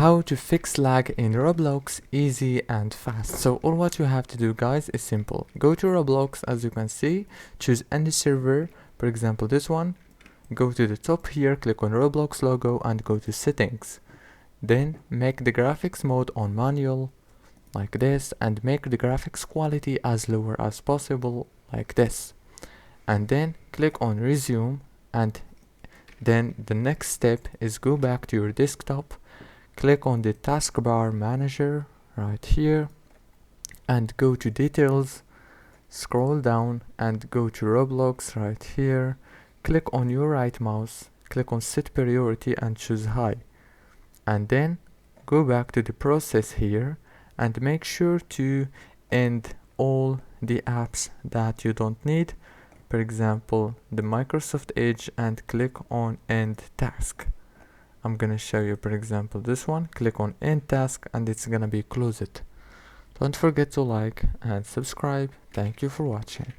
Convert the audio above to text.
how to fix lag in Roblox easy and fast. So all what you have to do, guys, is simple. Go to Roblox, as you can see, choose any server, for example this one. Go to the top here, click on Roblox logo and go to settings. Then make the graphics mode on manual like this, and make the graphics quality as lower as possible like this, and then click on resume. And then the next step is go back to your desktop, click on the taskbar manager right here and go to details, scroll down and go to Roblox right here, click on your right mouse, click on set priority and choose high, and then go back to the process here and make sure to end all the apps that you don't need, for example the Microsoft Edge, and click on end task. I'm gonna show you, for example this one, click on end task and it's gonna be closed. Don't forget to like and subscribe. Thank you for watching.